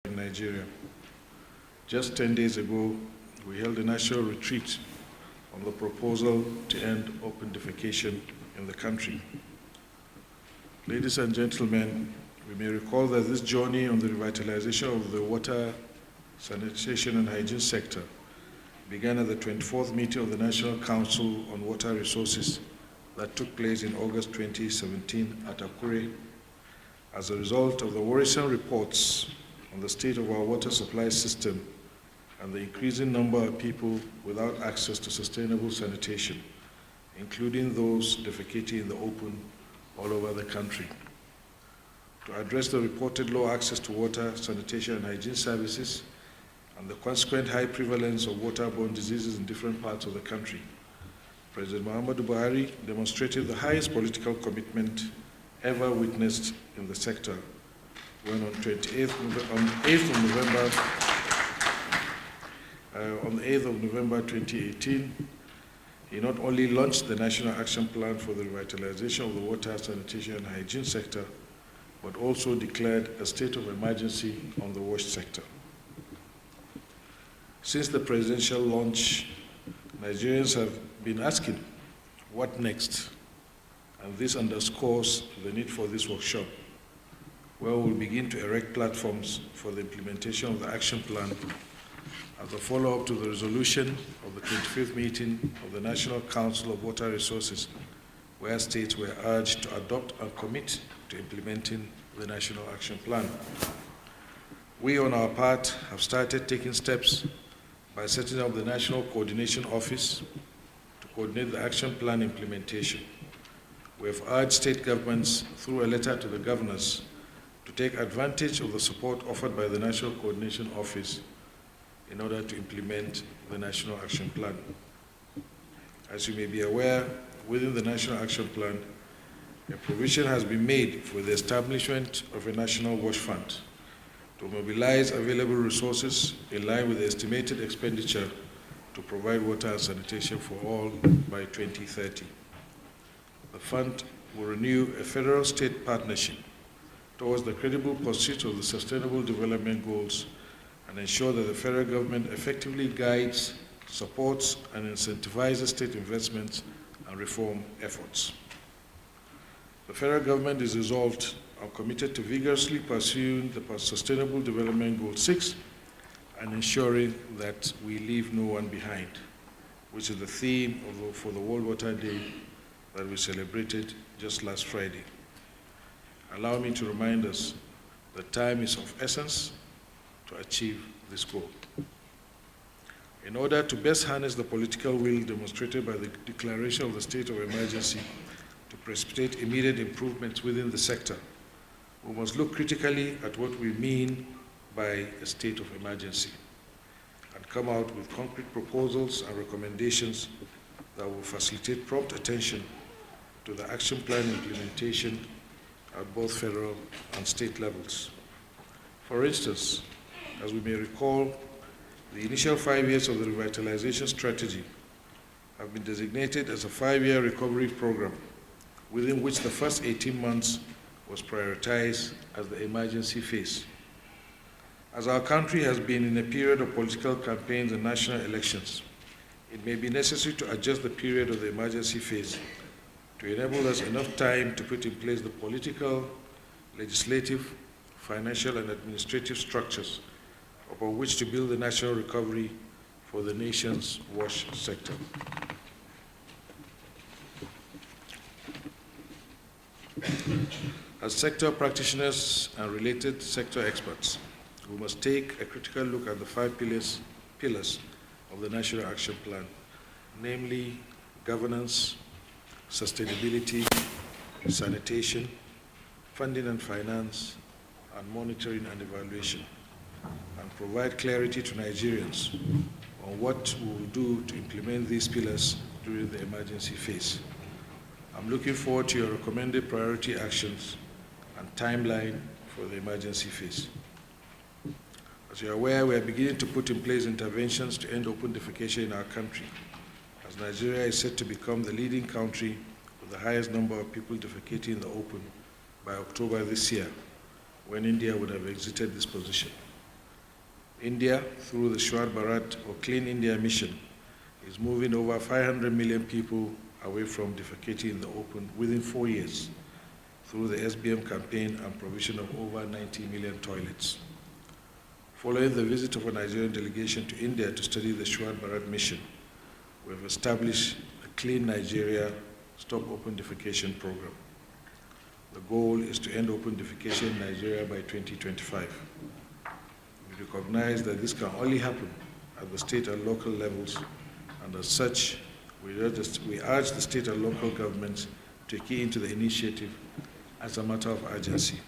in Nigeria. Just 10 days ago, we held a national retreat on the proposal to end open defecation in the country. Ladies and gentlemen, we may recall that this journey on the revitalization of the water, sanitation and hygiene sector began at the 24th meeting of the National Council on Water Resources that took place in August 2017 at Akure as a result of the worrisome reports on the state of our water supply system and the increasing number of people without access to sustainable sanitation, including those defecating in the open all over the country. To address the reported low access to water, sanitation and hygiene services and the consequent high prevalence of waterborne diseases in different parts of the country, President Muhammadu Buhari demonstrated the highest political commitment ever witnessed in the sector when on the 8th of November 2018, he not only launched the National Action Plan for the revitalization of the water, sanitation and hygiene sector, but also declared a state of emergency on the wash sector. Since the presidential launch, Nigerians have been asking, what next? And this underscores the need for this workshop, where we'll begin to erect platforms for the implementation of the action plan as a follow-up to the resolution of the 25th meeting of the National Council of Water Resources, where states were urged to adopt and commit to implementing the National Action Plan. We, on our part, have started taking steps by setting up the National Coordination Office to coordinate the action plan implementation. We have urged state governments, through a letter to the governors, to take advantage of the support offered by the National Coordination Office in order to implement the National Action Plan. As you may be aware, within the National Action Plan, a provision has been made for the establishment of a national wash fund to mobilize available resources in line with the estimated expenditure to provide water and sanitation for all by 2030. The fund will renew a federal-state partnership towards the credible pursuit of the Sustainable Development Goals and ensure that the federal government effectively guides, supports, and incentivizes state investments and reform efforts. The federal government is resolved and committed to vigorously pursuing the Sustainable Development Goal 6 and ensuring that we leave no one behind, which is the theme for the World Water Day that we celebrated just last Friday. Allow me to remind us that time is of essence to achieve this goal. In order to best harness the political will demonstrated by the declaration of the state of emergency to precipitate immediate improvements within the sector, we must look critically at what we mean by a state of emergency and come out with concrete proposals and recommendations that will facilitate prompt attention to the action plan implementation at both federal and state levels. For instance, as we may recall, the initial 5 years of the revitalization strategy have been designated as a 5-year recovery program, within which the first 18 months was prioritized as the emergency phase. As our country has been in a period of political campaigns and national elections, it may be necessary to adjust the period of the emergency phase to enable us enough time to put in place the political, legislative, financial, and administrative structures upon which to build the national recovery for the nation's wash sector. As sector practitioners and related sector experts, we must take a critical look at the 5 pillars of the National Action Plan, namely governance, sustainability, sanitation, funding and finance, and monitoring and evaluation, and provide clarity to Nigerians on what we will do to implement these pillars during the emergency phase. I'm looking forward to your recommended priority actions and timeline for the emergency phase. As you are aware, we are beginning to put in place interventions to end open defecation in our country, as Nigeria is set to become the leading country with the highest number of people defecating in the open by October this year, when India would have exited this position. India, through the Swachh Bharat or Clean India mission, is moving over 500 million people away from defecating in the open within 4 years through the SBM campaign and provision of over 90 million toilets. Following the visit of a Nigerian delegation to India to study the Swachh Bharat mission, we have established a Clean Nigeria Stop Open Defecation program. The goal is to end open defecation in Nigeria by 2025. We recognize that this can only happen at the state and local levels, and as such, we urge the state and local governments to key into the initiative as a matter of urgency.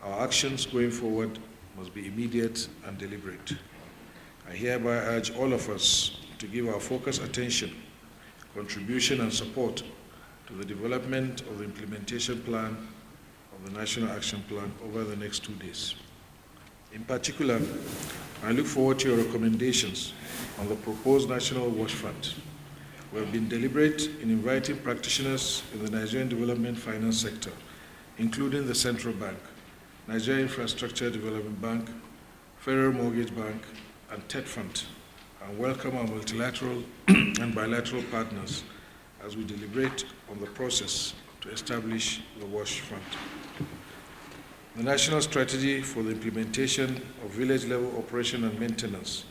Our actions going forward must be immediate and deliberate. I hereby urge all of us to give our focused attention, contribution, and support to the development of the implementation plan of the National Action Plan over the next 2 days. In particular, I look forward to your recommendations on the proposed National Wash Fund. We have been deliberate in inviting practitioners in the Nigerian Development Finance sector, including the Central Bank, Nigeria Infrastructure Development Bank, Federal Mortgage Bank, and TED Fund, and welcome our multilateral and bilateral partners as we deliberate on the process to establish the Wash Fund. The National Strategy for the Implementation of Village-Level Operation and Maintenance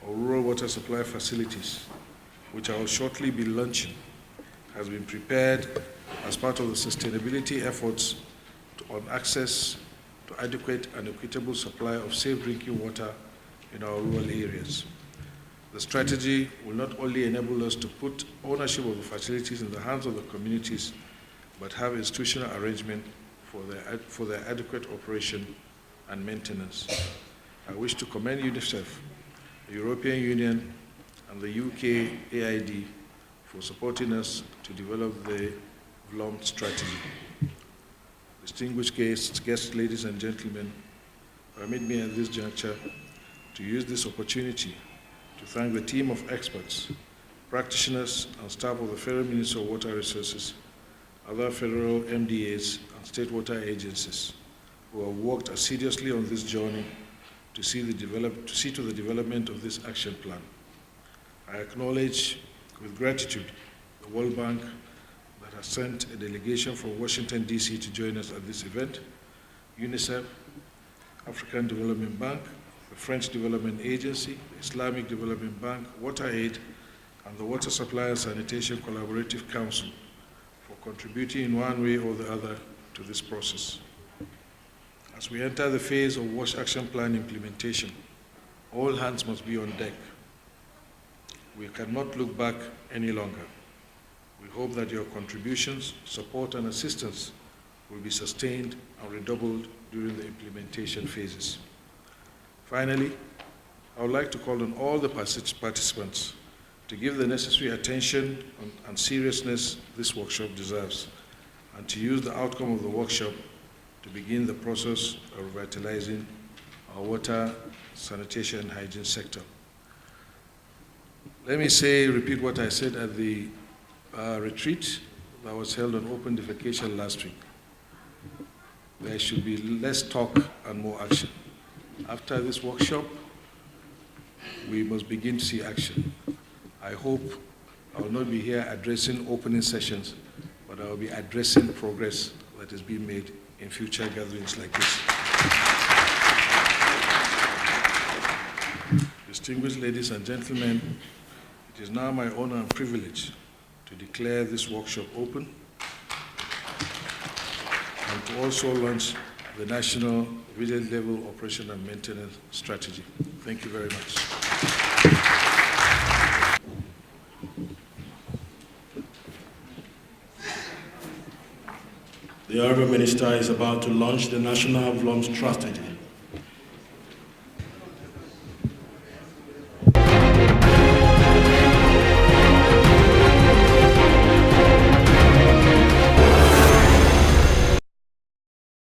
of Rural Water Supply Facilities, which I will shortly be launching, has been prepared as part of the sustainability efforts on access to adequate and equitable supply of safe drinking water in our rural areas. The strategy will not only enable us to put ownership of the facilities in the hands of the communities, but have institutional arrangement for their adequate operation and maintenance. I wish to commend UNICEF, the European Union, and the UK AID for supporting us to develop the VLOM strategy. Distinguished guests, ladies and gentlemen, permit me at this juncture to use this opportunity to thank the team of experts, practitioners, and staff of the Federal Ministry of Water Resources, other federal MDAs, and state water agencies who have worked assiduously on this journey to see to the development of this action plan. I acknowledge with gratitude the World Bank that has sent a delegation from Washington, D.C. to join us at this event, UNICEF, African Development Bank, the French Development Agency, the Islamic Development Bank, WaterAid, and the Water Supply and Sanitation Collaborative Council for contributing in one way or the other to this process. As we enter the phase of Wash Action Plan implementation, all hands must be on deck. We cannot look back any longer. We hope that your contributions, support, and assistance will be sustained and redoubled during the implementation phases. Finally, I would like to call on all the participants to give the necessary attention and seriousness this workshop deserves, and to use the outcome of the workshop to begin the process of revitalizing our water, sanitation, and hygiene sector. Let me repeat what I said at the retreat that was held on open defecation last week. There should be less talk and more action. After this workshop, we must begin to see action. I hope I will not be here addressing opening sessions, but I will be addressing progress that is being made in future gatherings like this. Distinguished ladies and gentlemen, it is now my honor and privilege to declare this workshop open and to also launch the National Village Level Operation and Maintenance Strategy. Thank you very much. The Honourable Minister is about to launch the National VLOM Strategy.